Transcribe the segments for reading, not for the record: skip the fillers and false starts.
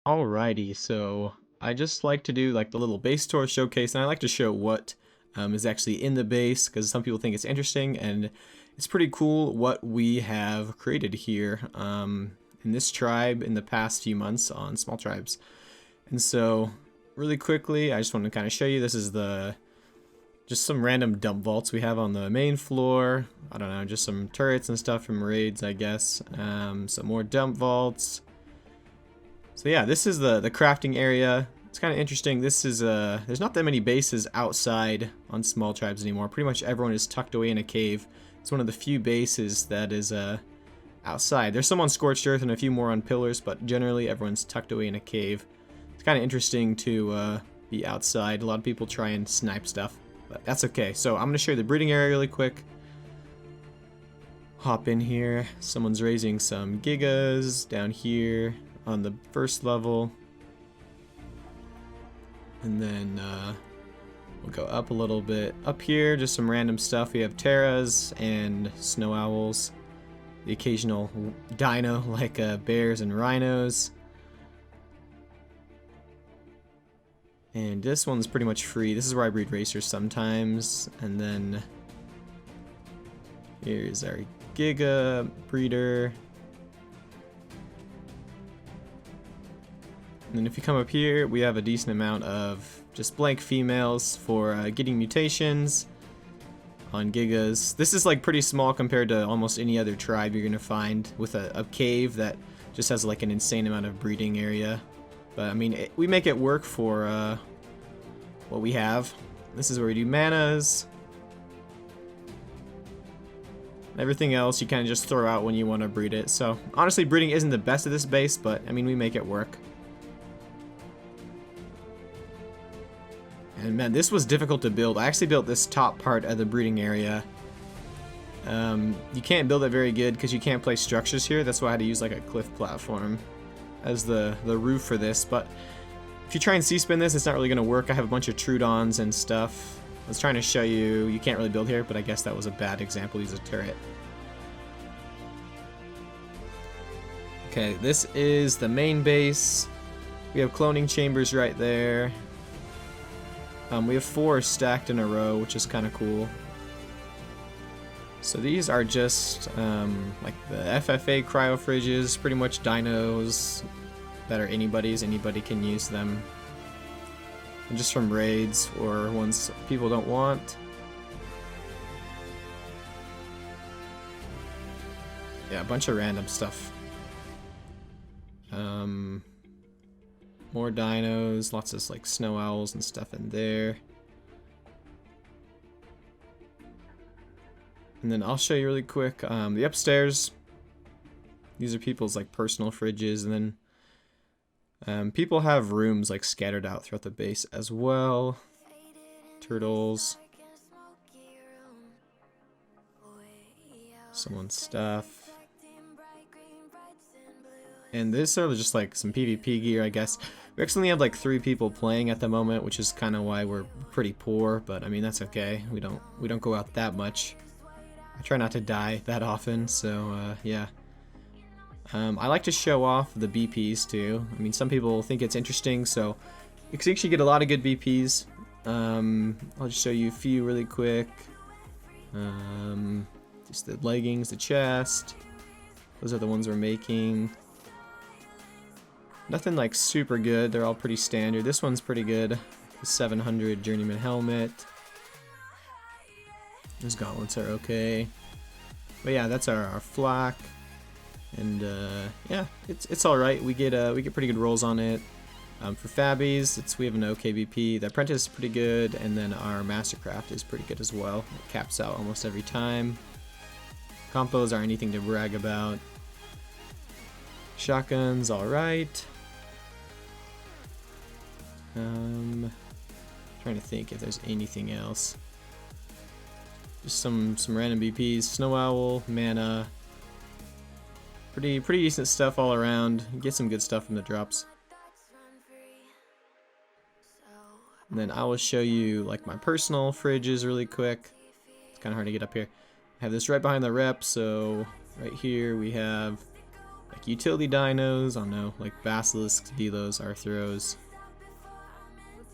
Alrighty, so I just like to do like the little base tour showcase, and I like to show what is actually in the base, because some people think it's interesting, and it's pretty cool what we have created here in this tribe in the past few months on Small Tribes. And so, really quickly, I just want to kind of show you, this is just some random dump vaults we have on the main floor. I don't know, just some turrets and stuff from raids, I guess. Some more dump vaults. So yeah, this is the crafting area. It's kind of interesting. This is there's not that many bases outside on Small Tribes anymore. Pretty much everyone is tucked away in a cave. It's one of the few bases that is outside. There's some on Scorched Earth and a few more on Pillars, but generally everyone's tucked away in a cave. It's kind of interesting to be outside. A lot of people try and snipe stuff, but that's okay. So I'm going to show you the breeding area really quick. Hop in here. Someone's raising some gigas down here on the first level, and then we'll go up a little bit. Up here, just some random stuff. We have Terras and Snow Owls, the occasional dino like bears and rhinos, and this one's pretty much free. This is where I breed racers sometimes. And then here's our Giga breeder. And then if you come up here, we have a decent amount of just blank females for getting mutations on Gigas. This is like pretty small compared to almost any other tribe you're gonna find, with a cave that just has like an insane amount of breeding area. But I mean, we make it work for what we have. This is where we do manas. Everything else you kind of just throw out when you want to breed it. So honestly, breeding isn't the best of this base, but I mean, we make it work. And man, this was difficult to build. I actually built this top part of the breeding area. You can't build it very good because you can't place structures here. That's why I had to use like a cliff platform as the roof for this. But if you try and C-spin this, it's not really going to work. I have a bunch of Trudons and stuff. I was trying to show you, you can't really build here, but I guess that was a bad example. Use a turret. Okay, this is the main base. We have cloning chambers right there. We have 4 stacked in a row, which is kind of cool. So these are just like the FFA cryo fridges, pretty much dinos that are anybody's. Anybody can use them. And just from raids or ones people don't want. Yeah, a bunch of random stuff. More dinos, lots of like snow owls and stuff in there. And then I'll show you really quick the upstairs. These are people's like personal fridges, and then people have rooms like scattered out throughout the base as well. Turtles. Someone's stuff. And this are just like some PvP gear, I guess. We actually only have like 3 people playing at the moment, which is kind of why we're pretty poor. But I mean, that's okay. We don't go out that much. I try not to die that often, so yeah. I like to show off the BPs too. I mean, some people think it's interesting, so you can actually get a lot of good BPs. I'll just show you a few really quick. Just the leggings, the chest. Those are the ones we're making. Nothing like super good, they're all pretty standard. This one's pretty good. The 700 Journeyman helmet. Those gauntlets are okay. But yeah, that's our flak. And yeah, it's alright. We get pretty good rolls on it. For Fabbies, we have an okay VP. The Apprentice is pretty good, and then our Mastercraft is pretty good as well. It caps out almost every time. Compos aren't anything to brag about. Shotguns, alright. Trying to think if there's anything else. Just some random BPs. Snow Owl, mana. Pretty decent stuff all around. Get some good stuff from the drops. And then I will show you like my personal fridges really quick. It's kind of hard to get up here. I have this right behind the rep, so right here we have like utility dinos, I don't know, like basilisks, velos, arthros,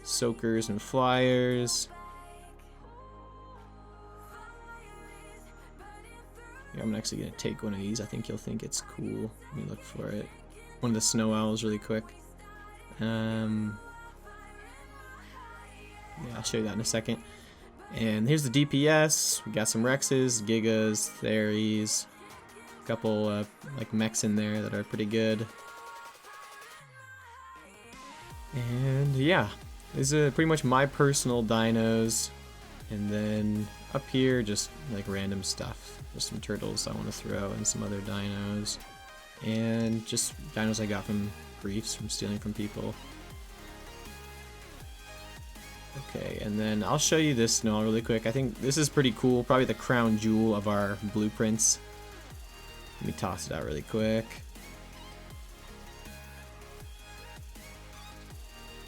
soakers, and flyers. Yeah, I'm actually gonna take one of these. I think you'll think it's cool. Let me look for it. One of the snow owls, really quick. Yeah, I'll show you that in a second. And here's the DPS. We got some Rexes, Gigas, Theries, a couple like mechs in there that are pretty good. And yeah, these are pretty much my personal dinos. And then up here, just like random stuff. Just some turtles I want to throw and some other dinos. And just dinos I got from griefs, from stealing from people. Okay, and then I'll show you this snow really quick. I think this is pretty cool. Probably the crown jewel of our blueprints. Let me toss it out really quick.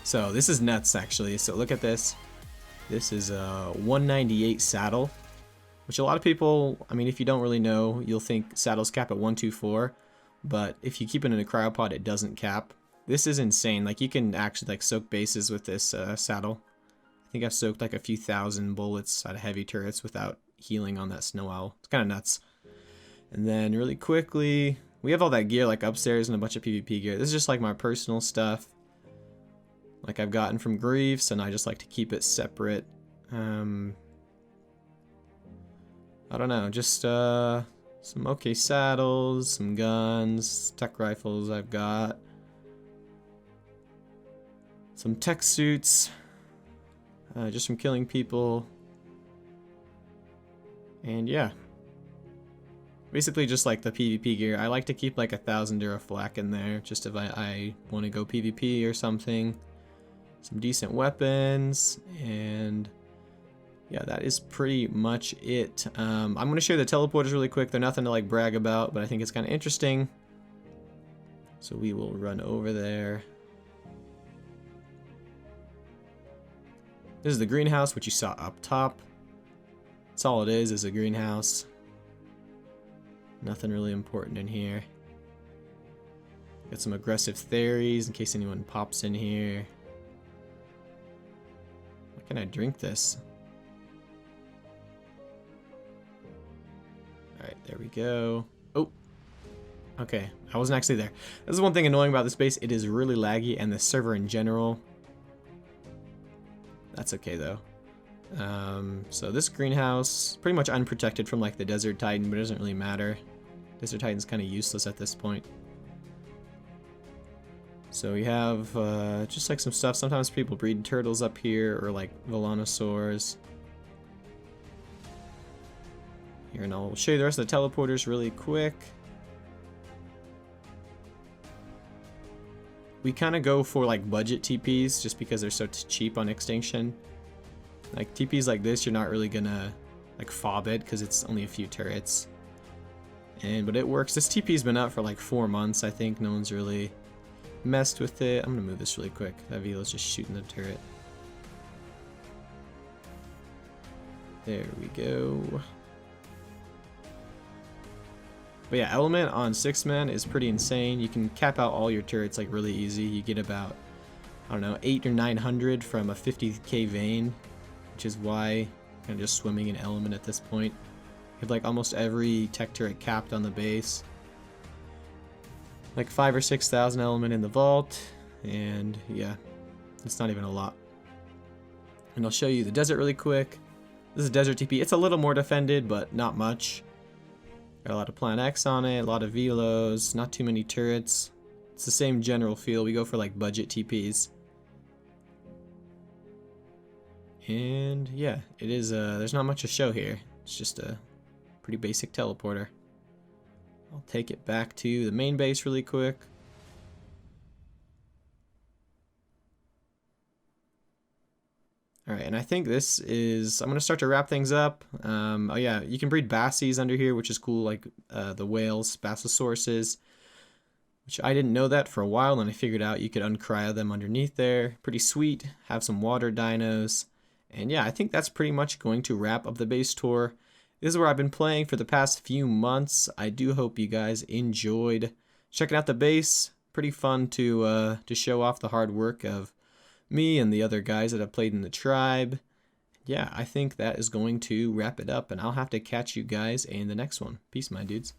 So this is nuts, actually. So look at this. This is a 198 saddle, which a lot of people, I mean, if you don't really know, you'll think saddles cap at 124, but if you keep it in a cryopod, it doesn't cap. This is insane. Like, you can actually like soak bases with this saddle. I think I've soaked like a few thousand bullets out of heavy turrets without healing on that snow owl. It's kind of nuts. And then really quickly, we have all that gear like upstairs and a bunch of PvP gear. This is just like my personal stuff, like I've gotten from griefs, and I just like to keep it separate. I don't know, just some okay saddles, some guns, tech rifles I've got, some tech suits, just from killing people, and yeah, basically just like the PvP gear. I like to keep like 1,000 Duraflak in there, just if I want to go PvP or something. Some decent weapons, and yeah, that is pretty much it. I'm going to share the teleporters really quick. They're nothing to like brag about, but I think it's kind of interesting. So we will run over there. This is the greenhouse, which you saw up top. That's all it is a greenhouse. Nothing really important in here. Got some aggressive Theries in case anyone pops in here. Why can't I drink this? Alright, there we go. Oh! Okay, I wasn't actually there. This is one thing annoying about this base. It is really laggy, and the server in general. That's okay though. So this greenhouse, pretty much unprotected from like the Desert Titan, but it doesn't really matter. Desert Titan's kind of useless at this point. So we have just like some stuff. Sometimes people breed turtles up here, or like Volanosaurs. Here, and I'll show you the rest of the teleporters really quick. We kind of go for like budget TPs just because they're so cheap on Extinction. Like TPs like this, you're not really gonna like fob it because it's only a few turrets. But it works. This TP's been up for like 4 months, I think. No one's really messed with it. I'm gonna move this really quick. That Velo's just shooting the turret. There we go. But yeah, Element on 6-man is pretty insane. You can cap out all your turrets like really easy. You get about, I don't know, 800 or 900 from a 50k vein, which is why I'm just swimming in Element at this point. You have like almost every tech turret capped on the base. Like 5,000 or 6,000 Element in the vault, and yeah, it's not even a lot. And I'll show you the desert really quick. This is Desert TP. It's a little more defended, but not much. Got a lot of Plan X on it, a lot of Velos, not too many turrets. It's the same general feel. We go for like budget TPs. And yeah, it is, there's not much to show here. It's just a pretty basic teleporter. I'll take it back to the main base really quick. Alright, and I think this is, I'm going to start to wrap things up. Oh yeah, you can breed Bassies under here, which is cool, like the whales, Bassosauruses, which I didn't know that for a while, and I figured out you could uncryo them underneath there. Pretty sweet. Have some water dinos. And yeah, I think that's pretty much going to wrap up the base tour. This is where I've been playing for the past few months. I do hope you guys enjoyed checking out the base. Pretty fun to show off the hard work of me and the other guys that have played in the tribe. Yeah, I think that is going to wrap it up, and I'll have to catch you guys in the next one. Peace, my dudes.